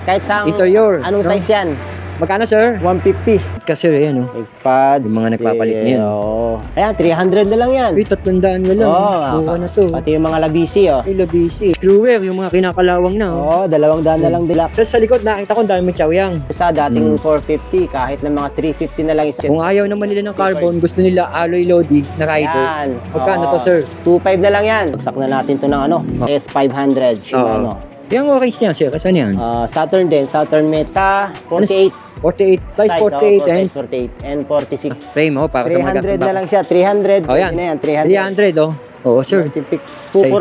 Kahit sa interior, anong no? size yan? Magkano, sir? 150. Kasi ayan, Brake pads. yung mga nagpapalit niyan. Oo. Ayan, 300 na lang yan. Uy, 300 na lang. Oo. Na to. Pati yung mga labisi, oh. Ay, labisi. Screwer, yung mga kinakalawang na. Oo, 200 na lang dilak. Sa likod, nakita ko, dami chowyang. Sa dating 450, kahit na mga 350 na lang isa. Kung ayaw naman nila ng carbon, gusto nila alloy lodi na rider. Yan. Magkano Oo. to, sir? 2.5 na lang yan. Bagsak na natin to ng ano, S500. Shimano. Yung orange niya, sir. Kasan yan? Saturn din, Saturn Mate sa 48. 48, size 48 and 48 and 46. frame, para sa mga 300 na lang siya, 300. Oh, yan. Na yan, 300, oh. Oo, sir. 24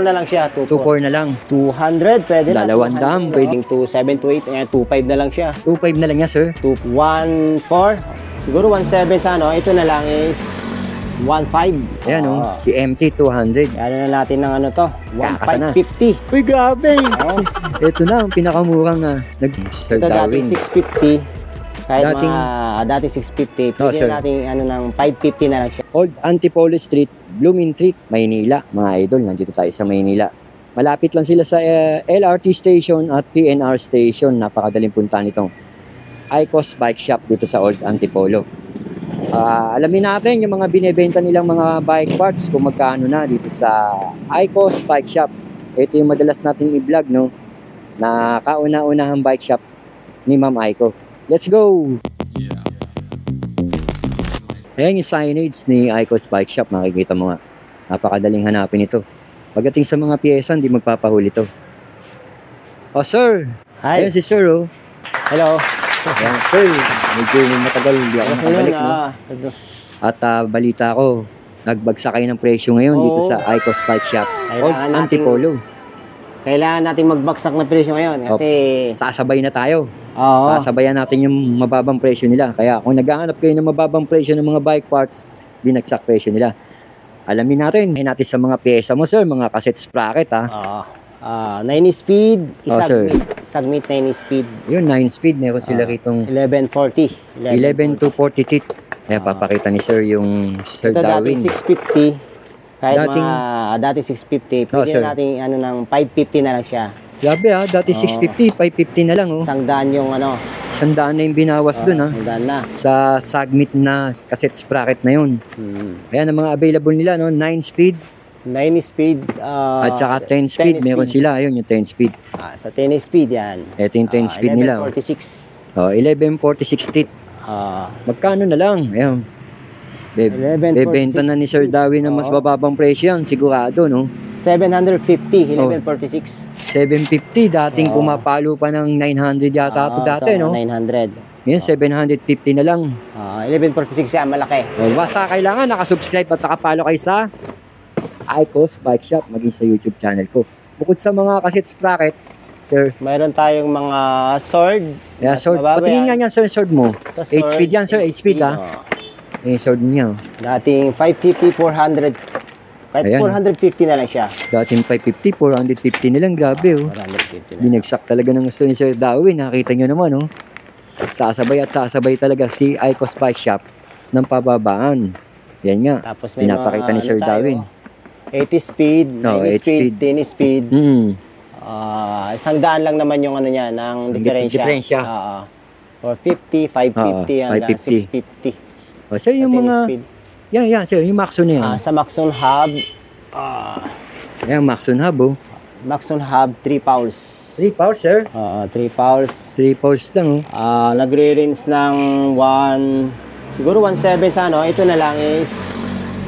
na lang siya, 24 na lang. 200, pwede na. 200, pwedeng 27 to 8, ayan, 25 na lang siya. 25 na lang niya, sir. 14, siguro 17 sa ano, ito na lang is 15. Ayan, si MT200. Ano na natin ng ano to, Kakasa na. 1550. Uy, grabe! Oo. Ito na, ang pinakamurang Sir Ito Darwin. dating 650. Kahit Dating- dating 650, Oh, pwede sir. natin ano ng 550 na lang siya. Old Antipolo Street, Blooming Treat, Maynila. Mga idol, nandito tayo sa Maynila. Malapit lang sila sa LRT station at PNR station. Napakadaling punta nitong Icos Bike Shop dito sa Old Antipolo. Alamin natin yung mga binebenta nilang mga bike parts kung magkano na dito sa Icos Bike Shop. Ito yung madalas nating i-vlog, no? Na kauna-unahang bike shop ni Ma'am Aiko. Let's go! Ayan yung signage ni Icos Bike Shop. Makikita mo nga. Napakadaling hanapin ito. Pagdating sa mga piyesa, hindi magpapahuli ito. Oh, sir! Hi. Ayan si sir, oh. Hello. Ayan, sir. Medyo matagal, hindi ako nakabalik, no? At balita ko, nagbagsak kayo ng presyo ngayon dito sa Icos Bike Shop. Old Antipolo. Kailangan nating magbagsak na presyo ngayon kasi Sasabay na tayo. oo. Sasabayan natin yung mababang presyo nila. Kaya kung naghahanap kayo ng mababang presyo ng mga bike parts, binagsak presyo nila. Alamin natin sa mga pyesa mo, sir, mga cassette sprocket, ha. 9 speed, sir. isagmit 9 speed. Yun, 9 speed, meron sila ritong 1140. 11 to 40 teeth. Kaya papakita ni sir yung Sir Ito Darwin. dating 650. Kahit dating 650, pwede sir. natin ano ng 550 na lang siya. Grabe, ha, dati 650, 550 na lang, oh. 100 yung ano. 100 na yung binawas dun, ha. 100 na. Sa Sagmit na cassette sprocket na yun. Ayan ang mga available nila, no? 9 speed 9 speed. at saka 10 speed. Meron sila, ayun yung 10 speed. Sa 10 speed yan. Ito yung 10 speed nila. 1146. 1146 teeth. Magkano na lang? Ayan. 1146 Bebenta na ni Sir Darwin ng mas bababang presyo yan, sigurado, no? 750, 1146. 750, dating pumapalo pa ng 900 yata ito dati, no? 900. Ngayon, 750 na lang. 1146 yan, malaki. Basta kailangan nakasubscribe at nakapalo kayo sa Icos Bike Shop, maging sa YouTube channel ko. Bukod sa mga cassette sprocket, sir, Mayroon tayong mga sword. yeah, sword. Patingin nga niya, sir, sword mo. Sa sword, 8 speed yan, sir, 8 speed, ha? Yung sword niya. Dating 550, 400. Kahit Ayan. 450 na lang siya. Dating 550, 450 na lang, grabe, oh. 450 na. Binagsak talaga ng gusto ni Sir Darwin, nakita nyo naman, oh. Sasabay at sasabay talaga si Icos Bike Shop ng pababaan. Yan nga, Tapos may pinapakita ni Sir Darwin. 80 speed, 90 8 speed, 10 speed. 100 lang naman yung ano niya, ng diferensya. 450, 550, hanggang 650. Oh, sir, yung mga, speed. yan, sir, yung Maxon na yan. Sa Maxon Hub, Yan, Maxon Hub, oh. Maxon Hub 3 pulse. 3 pounds, sir. 3 pulse. 3 pounds lang, oh. Nagre-rinse ng 1, siguro 1.7 sa ano, ito na lang is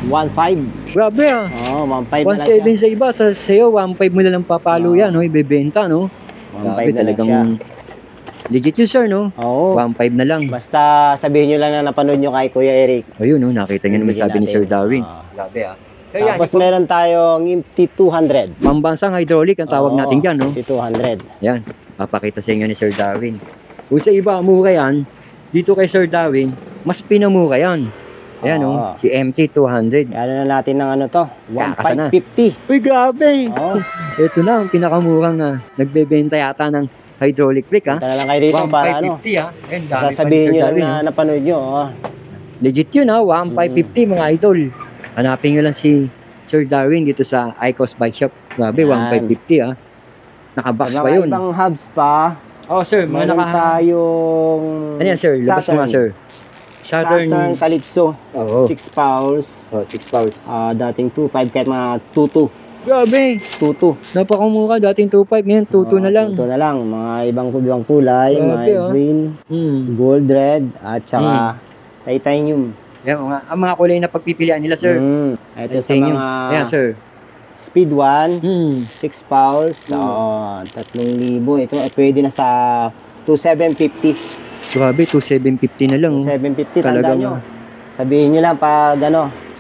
1.5. Grabe, ah. 1.5 na lang siya. 1.7 sa iba, sa sayo, 1.5 mo na lang papalo yan, oh, ibebenta, no? 1.5 Grabe, na lang talagang siya. legit yun, sir, no? Oo. 1.5 na lang. Basta sabihin nyo lang na napanood nyo kay Kuya Eric. Ayun, no, nakita nyo naman Bibigyan sabi ni natin. Sir Darwin. Grabe, ah. Tapos meron tayong MT200. Pambansang hydraulic ang tawag natin dyan, no? MT200. Yan, papakita sa inyo ni Sir Darwin. Kung sa iba, mura yan, dito kay Sir Darwin, mas pinamura yan. Ayan, no? Si MT200. Ano na natin ng ano to? Kakasa na. 1.550. Uy, grabe! Oo. Ito na, ang pinakamurang nagbebenta yata ng hydraulic brake, ha? Punta na lang kayo rito para ano. 1.550, ha? Ayun, dami pa ni Sasabihin Sir nyo lang Darwin, na no? napanood nyo. Legit yun, ha? 1.550, mga idol. Hanapin nyo lang si Sir Darwin dito sa Icos Bike Shop. Grabe, Yan. 1.550, ha? Nakabox Sa pa mga yun. ibang hubs pa, Oh, sir, mga Meron tayong Ano yan, sir? Labas mo nga, sir. Saturn Calypso. Oo. 6 pounds. Oh, 6 pounds. Dating 2.5 kahit mga 2.2. Grabe. 2.2. Napakamura. Dating 2.5. Ngayon, 2.2 na lang. 2.2 na lang. Mga ibang kulay. Grabe, May green, gold, red, at saka titanium. Yan, ang mga kulay na pagpipilian nila, sir. Ito sa Titanium. mga Ayan, sir. Speed 1, 6 pounds, 3,000. Ito pwede na sa 2,750. Grabe, 2,750 na lang. 2,750, tandaan Talagang, nyo. Sabihin nyo lang pag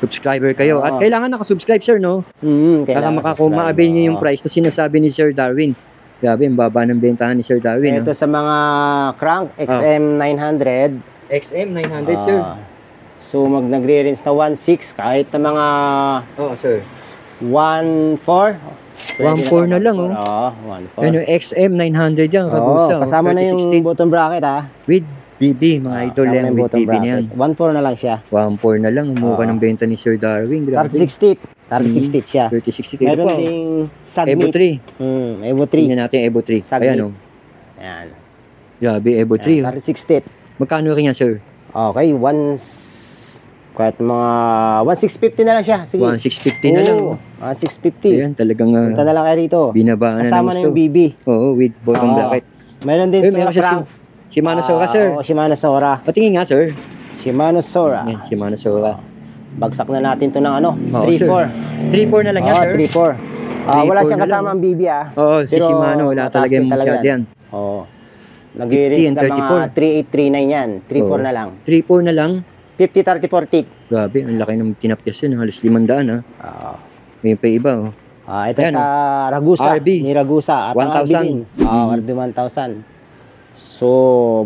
subscriber kayo. Oo. At kailangan nakasubscribe, sir, no? Para makakumaabin niyo yung price na sinasabi ni Sir Darwin. Grabe, ang baba ng bentahan ni Sir Darwin. Ito sa mga crank, XM900. XM900, sir. So, nagre-range na 1.6 kahit na mga Oo, sir. 1.4. 1.4 na lang, oh. Oo, 1.4. Ano, XM900 yan, Ragusa. Kasama na yung 3060 bottom bracket, ha? with BB, mga idol Kasama yan, na yung with bottom BB na yan. bracket. 1.4 na lang siya. 1.4 na lang, umuha ng benta ni Sir Darwin. Grabe. 3060. 3060 siya. 3060. Meron Ito po, ding Evo Sagmit. 3. Evo 3. Tingnan natin Evo 3. Sagmit. Ayan, oh. Ayan. Grabe, Evo 3. 3060. Magkano rin yan, sir? Okay, kahit mga 1,650 na lang siya. Sige. 1,650 na lang. Oo, 1,650. Ayan, talagang Punta na lang kayo rito. binabaan na ng Kasama na gusto. yung BB. Oo, with bottom Oo. bracket. Meron din Meron Sora siya Frank. Shimano Sora, sir. Oo, Shimano Sora. Patingin nga, sir. Shimano Sora. Yan, Shimano Sora. Bagsak na natin to ng ano? Oo, 3.4. 3.4 na lang yan, sir. 3.4. 3.4 Wala siyang na lang. kasama ang BB, ah. Oo, si Pero Shimano, wala mataas talaga din yung talaga masyad yan. Oo. Nag-i-range 50 and na mga 3839 yan. 3.4 na lang. 3.4 na lang. 50-30-40. Grabe, ang laki ng tinapyas yun. Halos 500, ha. Oo. May pa iba, oh. Ito Ayan, sa Ragusa. RB. Ni Ragusa. At 1,000. RB 1,000. So,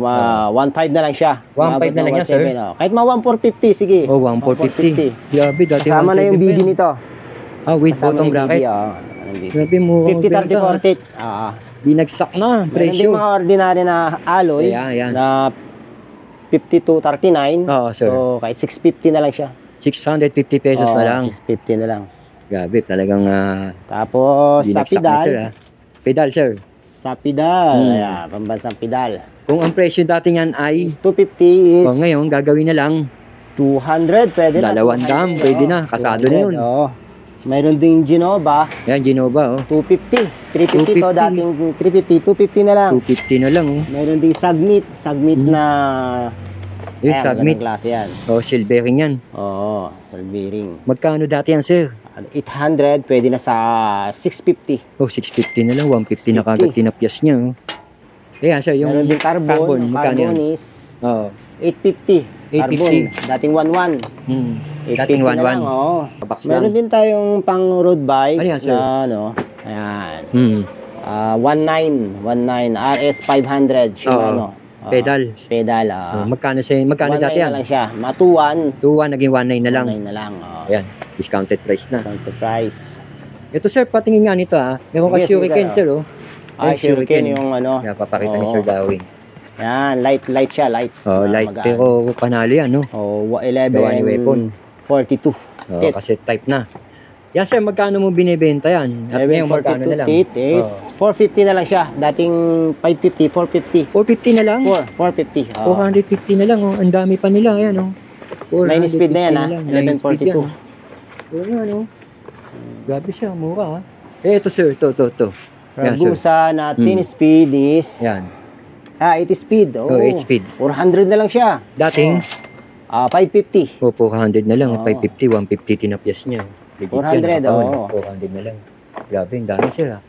1.5 na lang siya. 1.5 na lang yan, sir. Kahit mga 1,450, sige. Oh, 1,450. Grabe, dati Kasama na yung 1,750 BD yan. nito. With Kasama bottom na yung bracket. BD, Grabe mo. 50-30-40. Binagsak na ang Meron din presyo. mga ordinary na alloy Ayan. na 52-39. Oo, sir. So, kahit 650 na lang siya. 650 pesos na lang. 650 na lang. Grabe, talagang Tapos, sa binagsak na, sir, pedal. ha. Pedal, sir. Sa pedal. Ayan, pambansang pedal. Kung ang presyo dati niyan ay, 250 is ngayon, gagawin na lang 200. Pwede na. 200, pwede na. Kasado na yun. Oo. Mayroon ding Genova. Yan, Genova, oh. 250. 350 to 250. dating 350. 250 na lang. 250 na lang, oh. Mayroon ding Sagmit. Sagmit na Yung ayan, Sagmit. magandang klase yan. Oh, silvering yan. Oo, bearing. Magkano dati yan, sir? 800, pwede na sa 650. Oh, 650 na lang. 150 na 650. kagad tinapyas niya, oh. Ayan, sir, yung Meron din carbon. carbon, Ang magkano carbon yan? is Oo. 850. 850. Carbon. Dating 11. Dating 850 na lang, 11. oo. Kabox Meron lang. din tayong pang road bike. Ano yan, sir? Na, ano, ayan. 19 RS 500 Shimano. Pedal. Pedal. Magkano Magkano dati yan? na lang siya. Matuwan. 2.1 naging 1.9 na lang. 1.9 na lang. Ayan, discounted price na. Counter price. Ito, sir, patingin nga nito, ha. Meron ka Yes, Shuriken, sir, sir, oh. Ay, Shuriken yung ano. Kaya papakita ni Oo. Sir Darwin. Yan, light siya, light. Oh, light, pero panalo yan, no? Oh, Gawa ni weapon. 42. Oh, Tit. kasi type na. Yan, sir, magkano mo binibenta yan? At ngayon, magkano na lang? Tit is 450 na lang siya. Dating 550, 450. 450 na lang? 450. 450 na lang, oh. Ang dami pa nila, ayan, oh. 9 speed na yan, ha? 9 speed 1142. yan, oh. Oo nga, no? Grabe siya, mura, ha? Ito, sir, ito. Yan, sir. Ragusa na 10 speed is Yan. 80 speed. Oh, 8 speed. 400 na lang siya. Dating? 550. 400 na lang, Oo. 550, 150 tinapyas niya. Legit 400, yan, oo. 400 na lang. Grabe, ang dami, sir, ha?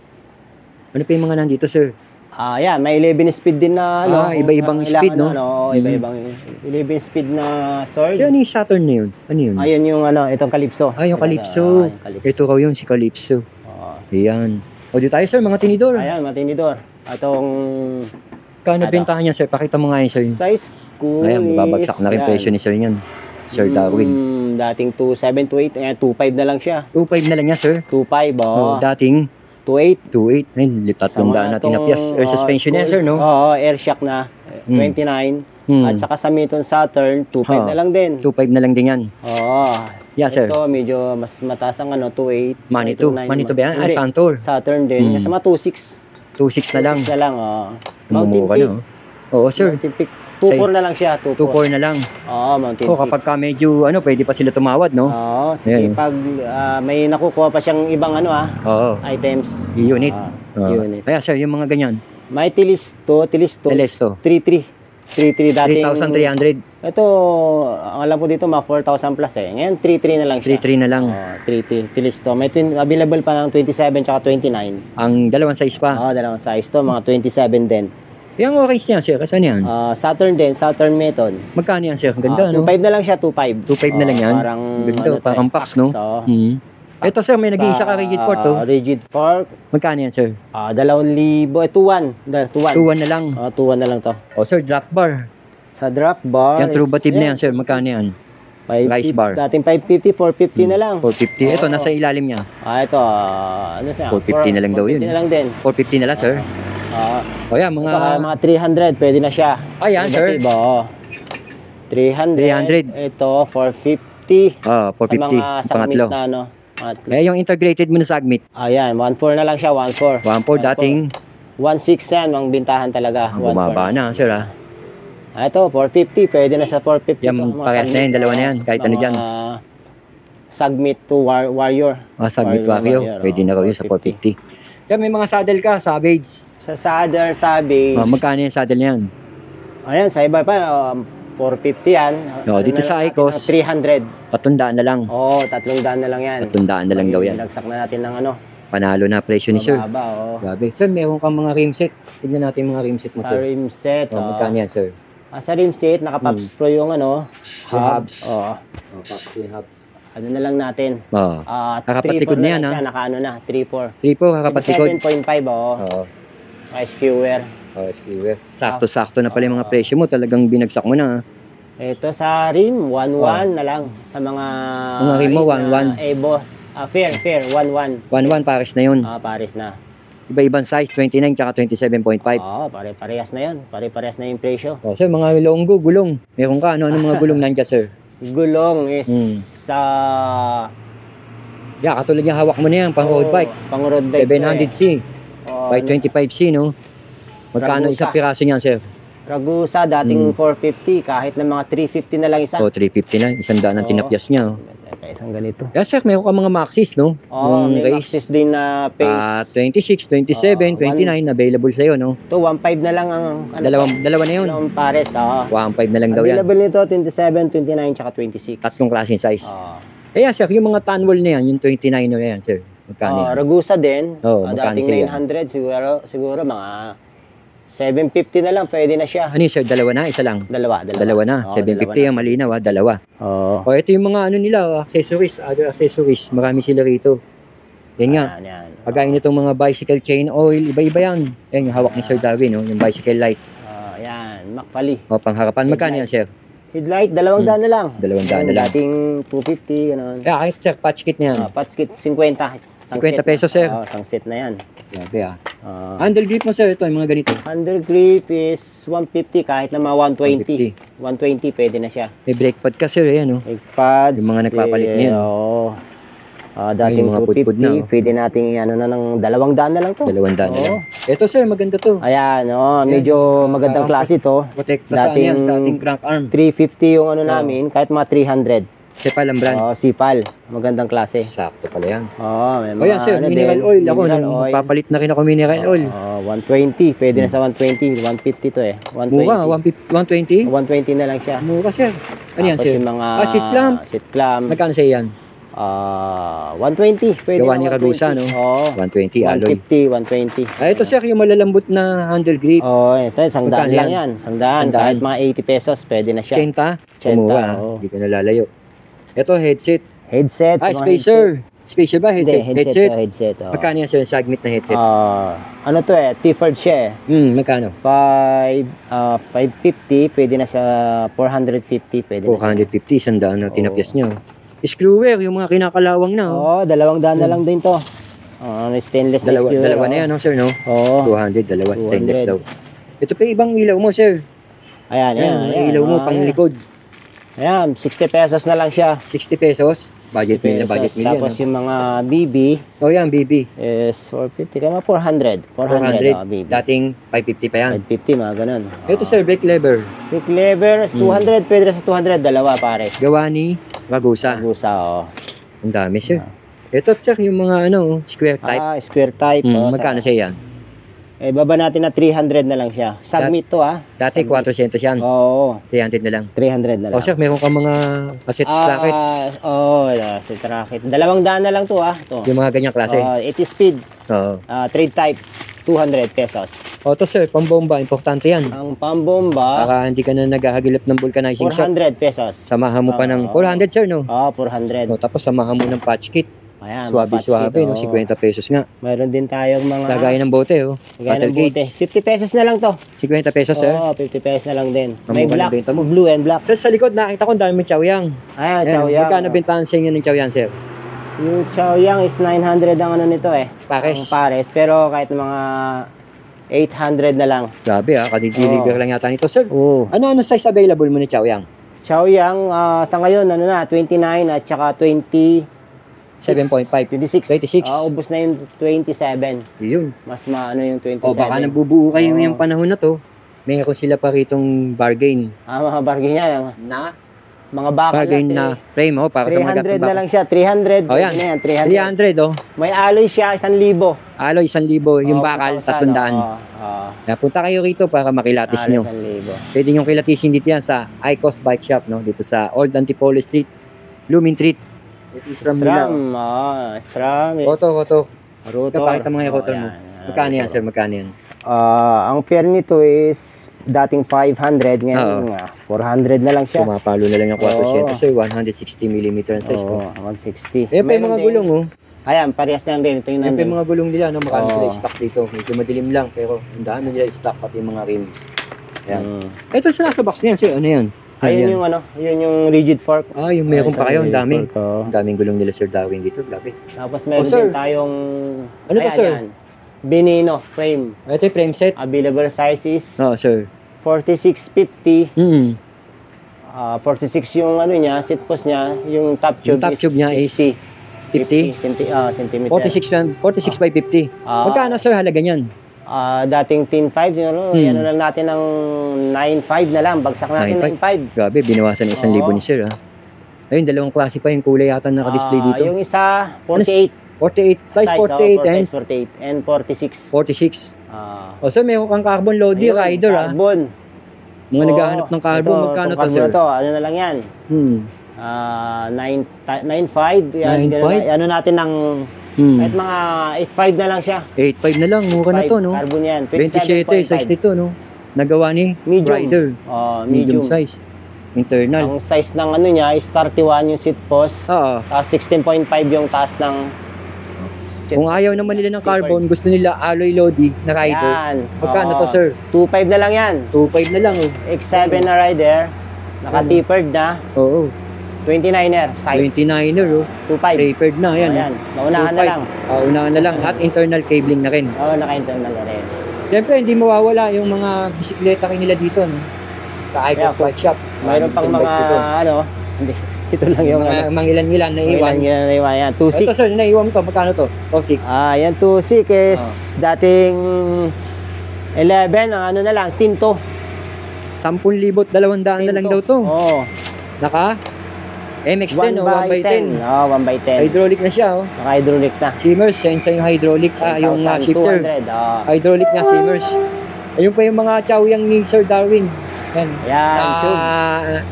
Ano pa yung mga nandito, sir? Yan, may 11 speed din na ano. Iba-ibang speed, no? Iba-ibang 11 speed na sword. So, ano yung Saturn na yun? Ano yun? Ayun yung ano, itong Calypso. Yung Calypso. Yung Calypso. Ito raw yun, si Calypso. Ayan. O, di tayo, sir, mga tinidor. Ayan, matinidor. Atong Kano bentahan niya, sir? Pakita mo nga yun, sir. size ko Ayan, babagsak na rin yan. presyo ni sir niyan. Sir Darwin. Dating 2.7, 2.8. Ayan, 2.5 na lang siya. 2.5 na lang niya, sir. 2.5, Dating 2.8. 2.8. Ayun, 300 na tinapyas. Air suspension yan, sir, no? Oo, air shock na. 29. At saka sa Mitton Saturn, 2.5 na lang din. 2.5 na lang din yan. Oo. Yeah, sir. Ito, medyo mas mataas ang ano, 2.8. Manito. Manito ba yan? Hindi. Santor. Saturn din. Kasi mga 2.6. 2.6 na lang. 2.6 na lang, Mountain Mumura Peak. na, Oo, sir. Mountain Peak. 2.4 na lang siya, 2.4. 2.4 na lang. Oo, Mountain O, Peak. kapag ka medyo, pwede pa sila tumawad, no? Oo, sige, Ayan. pag may nakukuha pa siyang ibang Oo. items. Unit. Unit. Kaya, sir, yung mga ganyan. May Tilisto, Telesto. 3.3 dating. 3,300. Ito, ang alam ko dito, mga 4,000 plus Ngayon, 3.3 na lang siya. 3.3 na lang. 3.3. Tilisto. May available pa ng 27 tsaka 29. Ang dalawang size pa. Dalawang size to, mga 27 din. Yung orange niya, sir, saan yan? Saturn din, Saturn Method. Magkano yan, sir? Ang ganda, no? 2.5 na lang siya, 2.5. 2.5 na lang yan. Parang, Ganda, parang packs, no? Ito, sir, may nag-iisa ka rigid fork, to. Rigid fork. Magkano yan, sir? 2,000. 2.1. 2.1 na lang. 2.1 na lang to. O, sir, drop bar. Sa drop bar. Yung trubative na yan, sir. Magkano yan? Rice bar. Dating 550, 450 na lang. 450. Ito, nasa ilalim niya. Ito, ano siya? 450 na lang daw yun. 450 na lang din. 450 na lang, sir. O, yan, mga... Ito, mga 300, pwede na siya. Ayan, sir. 300. Ito, 450. 450. Sa mga Pangatlo. sagmit na, Yung integrated mo na sagmit. Ayan, 1.4 na lang siya, 1.4. 1.4 dating. 1.6 yan, ang bintahan talaga. Bumaba na, sir, Ito, 450. Pwede na sa 450. Yan, parehas na yan, dalawa na yan. Kahit ano dyan. Sagmit to Warrior. Sagmit Warrior. Pwede na raw yun sa 450. Yan, may mga saddle ka, Savage. Sa saddle, Savage. Magkano yung saddle niyan? Ayan, sa iba pa, 450 yan. Dito sa Icos, 300. 300 na lang. 300 na lang yan. 300 na lang daw yan. Nagsak na natin ng Panalo na presyo ni sir. mababa, Grabe. Sir, meron kang mga rim set. Tignan natin mga rim set mo, Sa sir. rim set, Magkano yan, sir? sa rim set, naka-Pops Pro yung hubs. Pops Pro yung hubs. Ano na lang natin. Kakapatikod na yan, siya, naka-ano na, 3.4. 3.4, kakapatikod. 7.5, SQR. SQR. Sakto-sakto na pala yung mga presyo mo. Talagang binagsak mo na. Ito sa rim, 1.1 na lang. Sa mga rim mo, na 1.1. Evo. Fair, 1.1. 1.1, pares na yun. Pares na. Iba-ibang size, 29 tsaka 27.5. Pare-parehas na yun. Pare-parehas na yung presyo. Sir, mga longgo, gulong. Meron ka, ano mga gulong nandiyan, sir? Gulong is sa... Katulad yung hawak mo na yan, pang road bike. Pang road bike. 700C. By 25C, no? Magkano isang piraso niyan, sir? Ragusa, dating 450. Kahit na mga 350 na lang isa. 350 na. Isang daan ang tinapyas niya. Isang ganito. Sir, meron ka mga Maxis, no? May Maxis din na pace. 26, 27, 29, available sa'yo, no? Ito, 1.5 na lang ang... Dalawa na yun. Dalawang pares, 1.5 na lang daw yan. Available nito, 27, 29, tsaka 26. Tatlong klaseng size. Sir, yung mga Tanwol na yan, yung 29 na yan, sir. Magkano yan? Ragusa din. Dating 900, siguro mga 750 na lang, pwede na siya. Ano yun, sir? Dalawa na? Isa lang? Dalawa na. 750 yung malinaw, dalawa. Ito yung mga ano nila, accessories, other accessories. Marami sila rito. Yan nga. Pagkain nitong mga bicycle chain oil, iba-iba yan. Yan yung hawak ni Sir Darwin, no? Yung bicycle light. Yan, McFally. Pangharapan. Magkano yan, sir? Headlight, 200 na lang. 200 na lang. Dating 250, gano'n. Kahit, sir, patch kit na yan. Patch kit, 50. 50 pesos, sir. Isang set na yan. Grabe, handle grip mo, sir, ito, yung mga ganito. Handle grip is 150, kahit na mga 120. 120, pwede na siya. May brake pad ka, sir, yan, no? Brake pads. Yung mga nagpapalit niyan. Dating mga 250, pudpud na, pwede nating na ng 200 na lang to. 200 na lang. Ito, sir, maganda to. Ayan, medyo magandang klase to. Protekta sa yan, sa ating crank arm. 350 yung namin, kahit mga 300. Sipal ang brand. Sipal. Magandang klase. Sakto pala yan. May yan, sir, mineral oil. Ako, papalit na rin ako mineral oil. 120. Pwede na sa 120. 150 to 120. Mura, 120? 120 na lang siya. Mura, sir. Ano yan, sir? Yung mga seat clamp. Magkano sa yan? 120. Pwede gawa na ni Ragusa, no? 120 alloy. 150. Ito, sir, yung malalambot na handle grip. Isang daan lang yan. Isang daan. Kahit mga 80 pesos, pwede na siya. 80? Mura, hindi ko nalalayo. Ito, headset. Headset. Spacer. Spacer ba? Headset? Headset. Magkano yan, sir? Sagmit na headset. Ano to T-Ford siya Magkano? 550. Pwede na sa 450. Pwede 450, isang daan na tinapyas niya. Screwer, yung mga kinakalawang na. 200 na lang din to. Stainless na screwer. Dalawa na yan, sir, no? 200, dalawa. Stainless daw. Ito pa ibang ilaw mo, sir. Ayan. Ilaw mo, pang likod. Ayan, 60 pesos na lang siya. 60 pesos? Budget meal na budget meal yan. Tapos no? yung mga BB Oh, yan, BB. is 450. Kaya mga 400. 400 BB. Dating 550 pa yan. 550, mga ganun. Ito, sir, brake lever. Quick lever, 200. Pwede na sa 200. Dalawa, pare. Gawa ni Ragusa. Gusa, oh. Ang dami, sir. Ito, sir, yung mga square type. Square type. Magkano siya yan? Eh, baba natin na 300 na lang siya. Submit to, Dati 400 yan. Oo. 300 na lang. 300 na lang. O, sir, meron ka mga cassette bracket. Cassette bracket. 200 na lang to, To. Yung mga ganyang klase. 80 speed. Oo. Trade type. 200 pesos. O, to, sir, pambomba. Importante yan. Ang pambomba, Para hindi ka na naghahagilap ng vulcanizing shop. 400 pesos. Samahan mo pa ng 400, sir, no? 400. O, tapos samahan mo ng patch kit. Ayan, Suwabe-suwabe, no? 50 pesos nga. Mayroon din tayong mga Lagayan ng bote, lagayan Battle ng bote. gauge. 50 pesos na lang to. 50 pesos, sir. 50 pesos na lang din. Ang May mukha ng black, benta mo. blue and black. Sir, sa likod, nakita ko ang dami chowyang. Ayan, chowyang. Magkano bentahan sa inyo ng chowyang, sir? Yung chowyang is 900 ang ano nito Pares. Ang pares. Pero kahit mga 800 na lang. Grabe, kadidiliver lang yata nito, sir. Oo. Ano size available mo ni chowyang? Chowyang, sa ngayon, 29 at saka 7.5. 26. 26. Ubos na yung 27. Yun. Mas maano yung 27. O baka nabubuo kayo Oo. ngayong panahon na to. Meron sila pa ritong bargain. Mga bargain yan. Na? Mga bakal Bargain na frame, para sa mga 300 na lang siya. 300. O yan. Na yan, 300, May alloy siya, 1,000. Alloy, 1,000. Yung bakal, 300. Kaya punta kayo rito para makilatis nyo. 1,000. Pwede nyo kilatisin dito yan sa Icos Bike Shop, no? Dito sa Old Antipolo Street, Blooming Treat. Ito yung SRAM nila. SRAM. Koto. Rotor. Kapakita mga rotor mo. Magkano yan, sir? Magkano yan? Ang pair nito is dating 500, ngayon 400 na lang siya. Pumapalo na lang yung 400, sir. 160mm ang size. Oo, 160. Ayan pa yung mga gulong, Ayan, parehas na lang din. Ito yung Ayan pa nandun. yung mga gulong nila, Magkano sila stock dito. Medyo madilim lang, pero ang dami nila stock pati yung mga rims. Ayan. Ito sa nasa box niyan, sir. Ano yan? Ayun yung yun yung rigid fork. Yung meron pa kayo, ang dami. Fork, Ang daming gulong nila, Sir Darwin dito. Grabe. Tapos meron sir. din tayong Ano to, sir? Benino frame. Ito yung frame set. Available sizes. Sir. 4650. 46 Mm. yung niya, seat post niya, yung top tube. Yung top tube niya is 50? Centimeter. 46 by 50. Magkano, sir, halaga niyan? Dating 10.5, ano lang natin ng 9.5 na lang. Bagsak natin 9.5. Grabe, binawasan ng 1,000 ni sir, Ayun, dalawang klase pa yung kulay yata naka-display dito. Yung isa, 48. 48, size 48 and 46. 46. So, meron kang carbon loading rider, Carbon. Mga naghahanap ng carbon, magkano to, sir? Ano na lang yan? 9.5. Yan, 9.5? ano natin ng kahit mga 8.5 na lang siya. 8.5 na lang, mura na to, no? Carbon yan. 27 size nito, no? Nagawa ni medium. Rider. Medium size. Internal. Ang size ng niya is 31 yung seat post. Tapos 16.5 yung taas ng seat. Kung ayaw naman nila ng carbon, gusto nila alloy lodi na rider. Yan. Magkano to, sir? 2.5 na lang yan. 2.5 na lang, X7 na rider. Naka-tapered na. 29er size. 29er, 2.5. tapered na, yan. Ayan. Naunahan na lang. Unahan na lang. At internal cabling na rin. Naka-internal na rin. Siyempre, hindi mawawala yung mga bisikleta nila dito, no? Sa Icos Bike Shop. Mayroon pang mga, hindi. Ito lang yung mangilan-ngilan na iwan. Yan. 2.6. Ito, sir, naiwan mo to. Magkano to? 2.6. Yan 2.6 is dating 11. Ang na lang, tinto. 10,200 na lang daw to. Naka MX-10 o 1x10. 1x10. Hydraulic na siya, Naka-hydraulic na. Siemens, sensor yung hydraulic. Yung shifter. 200. Hydraulic na Siemens. Ayun pa yung mga chowyang ni Sir Darwin. Yan.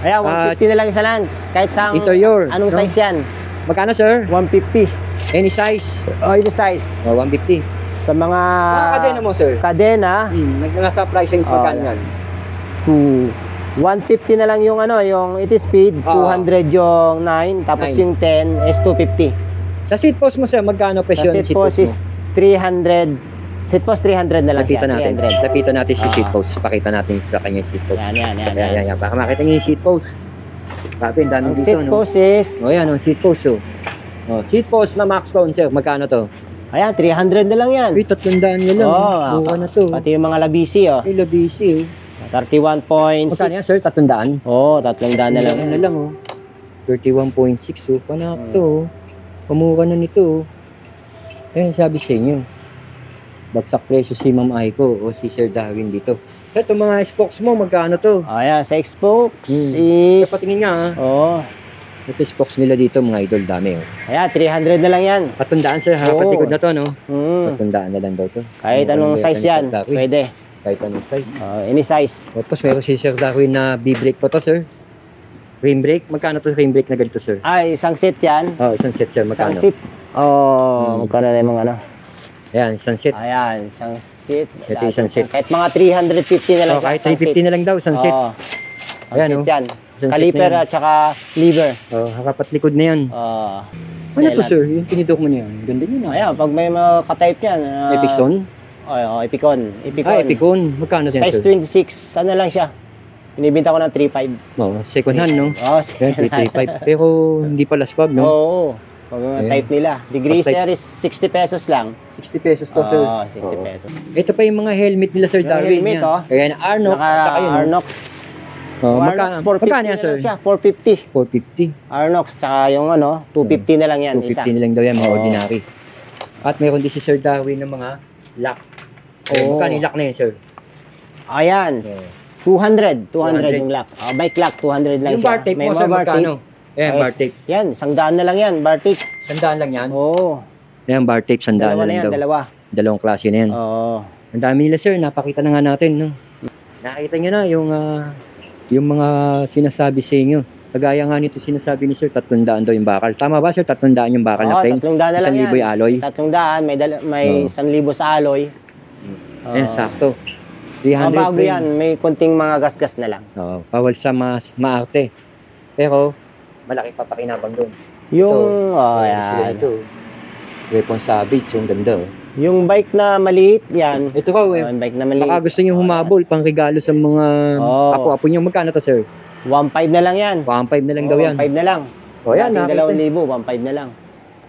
Ayan, 150 na lang isa lang. Kahit sa interior. Anong size yan? Magkano, sir? 150. Any size? Any size. 150. Sa mga kadena mo, sir? Kadena. Nasa price range magkano yan? 150 na lang yung yung 80 speed, 200 yung 9, tapos yung 10 is 250. Sa seat post mo, sir, magkano presyo ng seat post is 300. Seat post 300 na lang. Lapitan natin. Lapitan natin si seat post. Pakita natin sa kanya seat post. Yan. Baka makita niyo yung seat post. Grabe, ang dami dito, seat post is yan, seat post, seat post na Maxstone, sir. Magkano to? Ayan, 300 na lang yan. 300 na lang. Buka na to. Pati yung mga labisi, labisi, 31.6. Magkano yan, sir? 300? 300 na lang. 31.6. So, panak to. Pamura na nito. Ayun, sabi sa inyo. Bagsak presyo si Ma'am Aiko o si Sir Darwin dito. Sir, itong mga spokes mo, magkano to? Ayan, sa Xbox is... Patingin nga, ha? Oo. Ito spokes nila dito, mga idol, dami, oh. Ayan, 300 na lang yan. Patundaan, sir, ha? Oo. Patikod na to, no? Mm. Patundaan na lang daw to. Kahit anong size yan, pwede. Kahit anong size. Any size. Tapos meron si Sir Darwin na B-brake po to, sir. Rim brake. Magkano to rim brake na ganito, sir? Ay, isang set yan. Oh, isang set, sir. Isang Magkano? set. Magkano na yung mga ano? Ayan, isang set. Ayan, isang set. Ito isang set. Kahit mga 350 na lang. Oh, kahit 350 na lang daw, isang set. Ayan, Ayan, set yan. Isang set Caliper na yan. at saka lever. Oh, harapat likod na yan. Ano to, sir? Yung tinidok mo niyan. Ganda yun, ah. Ayan, pag may mga ka-type yan. Epicon? Epicon. Ah, Epicon. Magkano yan, Size sir? 26. Ano lang siya? Binibenta ko ng 3.5. Oh, second hand, no? Second Yan, 335. Pero hindi pala spag, no? Oo. Pag mga Ayan. type nila. Degreaser Pag-type. is 60 pesos lang. 60 pesos to, sir. 60 Oo. pesos. Ito pa yung mga helmet nila, Sir Yung Darwin. helmet, yan. oh. Kaya na Arnox, at saka yun. Arnox. Oh, Arnox, 450 magkano yan, na sir? lang siya. 450. 450. Arnox, saka yung ano, 250 na lang yan. 250 na lang daw yan, mga Oo. ordinary. At meron din si Sir Darwin ng mga lock. Oo. Magkano yung lock na yan, sir? Ayan. 200 yung lock. Bike lock, 200 lang Yung siya. bar tape May mo, mga sir, bar magkano? tape. Ayan, bar tape. Yan, 100 na lang yan, bar tape. Sandaan lang yan. Oo. Ayan, bar tape, sandaan Dalawa na na lang yan, daw. dalawa. Dalawang klase na yan. Oo. Ang dami nila, sir. Napakita na nga natin, no? Nakita nyo na yung mga sinasabi sa inyo. Kagaya nga nito sinasabi ni sir, 300 daw yung bakal. Tama ba, sir? 300 yung bakal na Oo, frame? 300 na lang 1,000 yan. yung alloy? 300, may Oo. 1,000 sa alloy. Ayan, sakto. 300 Mabago frame. yan, may konting mga gasgas na lang. Oo, bawal sa maarte. Pero, malaki pa pakinabang doon. Yung, Sila yan. ito. Weapon Savage, yung ganda. Oh. Yung bike na maliit, yan. Ito ka, Yung bike na maliit. baka gusto nyo humabol, pang regalo sa mga Oo. apo-apo nyo. Magkano to, sir? 1.5 na lang yan. 1.5 na lang daw yan. 1.5 na lang. O yan, Dating nakita. 2,000, 1.5 na lang.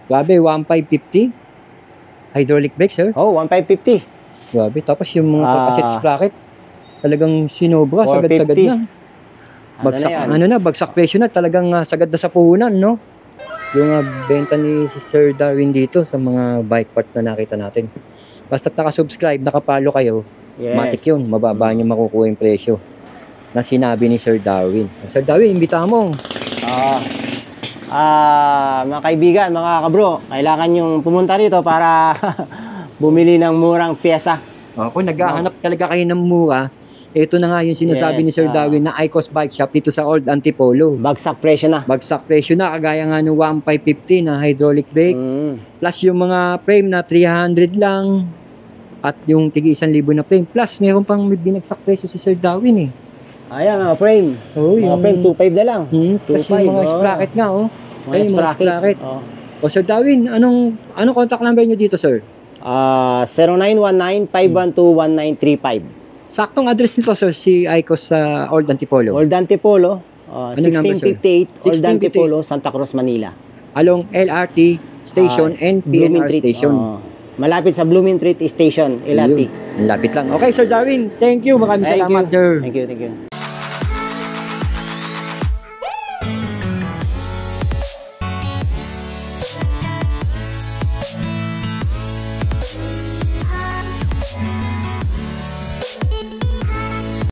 Grabe, 1.550. Hydraulic brake, sir. Oh, 1.550. Grabe. Tapos yung mga cassette Ah. sprocket, talagang sinobra, 450. sagad-sagad na. Ano na yan? Bagsak presyo na, talagang sagad na sa puhunan, no? Yung benta ni si Sir Darwin dito sa mga bike parts na nakita natin. Basta naka-subscribe, nakapalo kayo, Yes. matik yun, mababa niyo makukuha yung presyo na sinabi ni Sir Darwin. Sir Darwin, imbita mo. Mga kaibigan, mga kabro, kailangan yung pumunta rito para bumili ng murang pyesa. Kung naghahanap talaga kayo ng mura, ito na nga yung sinasabi Yes, ni Sir Darwin na Icos Bike Shop dito sa Old Antipolo. Bagsak presyo na. Bagsak presyo na, kagaya nga ng 1,550 na hydraulic brake. Plus yung mga frame na 300 lang. At yung tigi 1,000 na frame. Plus, meron pang may binagsak presyo si Sir Darwin eh. Ayan, mga frame. Oh, Mga frame, 2.5 na lang. Plus 2.5, yung mga oh. sprocket nga oh. Mga Ayun, mga sprocket. sprocket. Oh. O Sir Darwin, anong contact number nyo dito, sir? 0919-512-1935. Saktong address nito, sir, si Icos sa Old Antipolo. Old Antipolo, Anong number, sir? 1658, Old 1658. Antipolo, Santa Cruz, Manila. Along LRT station and Blooming PNR Treat, station. malapit sa Blooming Treat Station, LRT. Ayun, ang lapit lang. Okay, Sir Darwin, thank you. Maraming salamat, sir. Thank you, thank you.